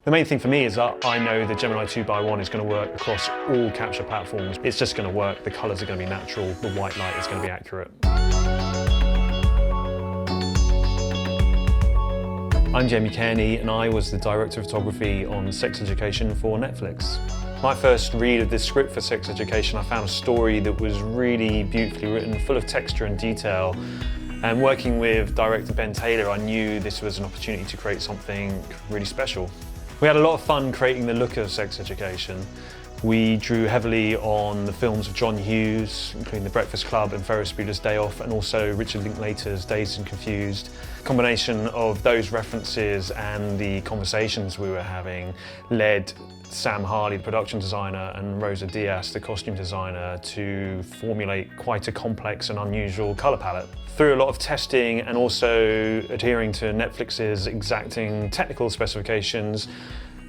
The main thing for me is that I know the Gemini 2x1 is going to work across all capture platforms. It's just going to work, the colours are going to be natural, the white light is going to be accurate. I'm Jamie Cairney and I was the Director of Photography on Sex Education for Netflix. My first read of this script for Sex Education, I found a story that was really beautifully written, full of texture and detail. And working with director Ben Taylor, I knew this was an opportunity to create something really special. We had a lot of fun creating the look of Sex Education. We drew heavily on the films of John Hughes, including The Breakfast Club and Ferris Bueller's Day Off, and also Richard Linklater's Dazed and Confused. A combination of those references and the conversations we were having led Sam Harley, the production designer, and Rosa Diaz, the costume designer, to formulate quite a complex and unusual colour palette. Through a lot of testing and also adhering to Netflix's exacting technical specifications,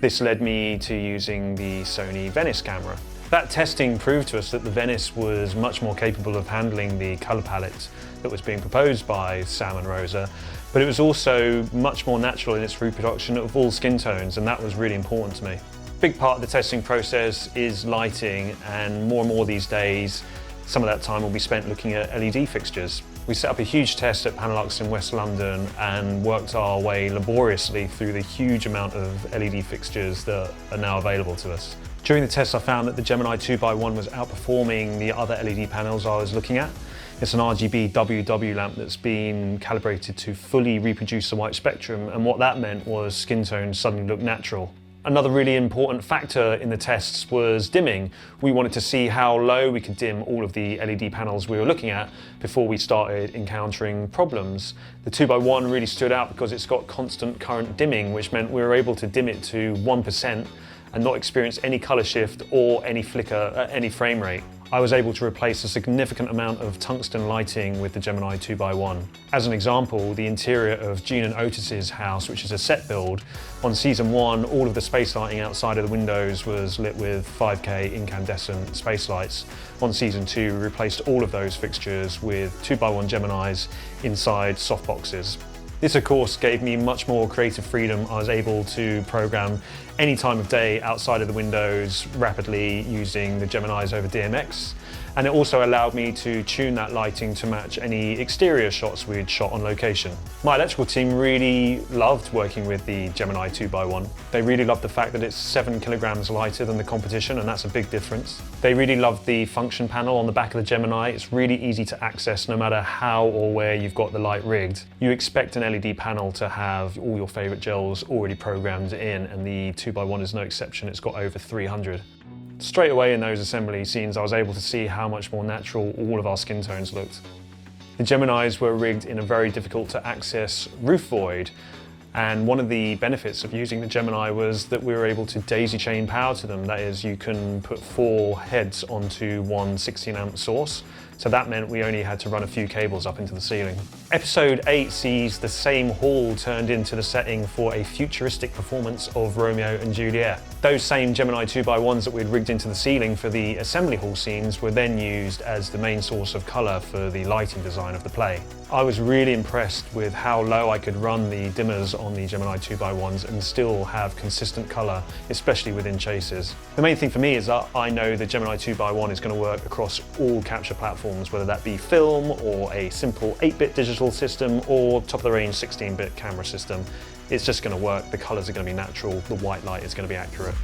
this led me to using the Sony Venice camera. That testing proved to us that the Venice was much more capable of handling the colour palette that was being proposed by Sam and Rosa, but it was also much more natural in its reproduction of all skin tones, and that was really important to me. A big part of the testing process is lighting, and more these days, some of that time will be spent looking at LED fixtures. We set up a huge test at Panalux in West London and worked our way laboriously through the huge amount of LED fixtures that are now available to us. During the test, I found that the Gemini 2x1 was outperforming the other LED panels I was looking at. It's an RGB WW lamp that's been calibrated to fully reproduce the white spectrum, and what that meant was skin tones suddenly looked natural. Another really important factor in the tests was dimming. We wanted to see how low we could dim all of the LED panels we were looking at before we started encountering problems. The 2x1 really stood out because it's got constant current dimming, which meant we were able to dim it to 1% and not experience any color shift or any flicker at any frame rate. I was able to replace a significant amount of tungsten lighting with the Gemini 2x1. As an example, the interior of Gene and Otis's house, which is a set build, on season 1, all of the space lighting outside of the windows was lit with 5K incandescent space lights. On season 2, we replaced all of those fixtures with 2x1 Geminis inside softboxes. This, of course, gave me much more creative freedom. I was able to program any time of day outside of the windows rapidly using the Geminis over DMX. And it also allowed me to tune that lighting to match any exterior shots we'd shot on location. My electrical team really loved working with the Gemini 2x1. They really loved the fact that it's 7 kilograms lighter than the competition, and that's a big difference. They really loved the function panel on the back of the Gemini. It's really easy to access no matter how or where you've got the light rigged. You expect an LED panel to have all your favorite gels already programmed in, and the 2x1 is no exception. It's got over 300. Straight away in those assembly scenes, I was able to see how much more natural all of our skin tones looked. The Geminis were rigged in a very difficult to access roof void, and one of the benefits of using the Gemini was that we were able to daisy chain power to them. That is, you can put 4 heads onto one 16 amp source. So that meant we only had to run a few cables up into the ceiling. Episode 8 sees the same hall turned into the setting for a futuristic performance of Romeo and Juliet. Those same Gemini 2x1s that we'd rigged into the ceiling for the assembly hall scenes were then used as the main source of colour for the lighting design of the play. I was really impressed with how low I could run the dimmers on the Gemini 2x1s and still have consistent colour, especially within chases. The main thing for me is that I know the Gemini 2x1 is going to work across all capture platforms, whether that be film or a simple 8-bit digital system or top-of-the-range 16-bit camera system. It's just going to work, the colours are going to be natural, the white light is going to be accurate.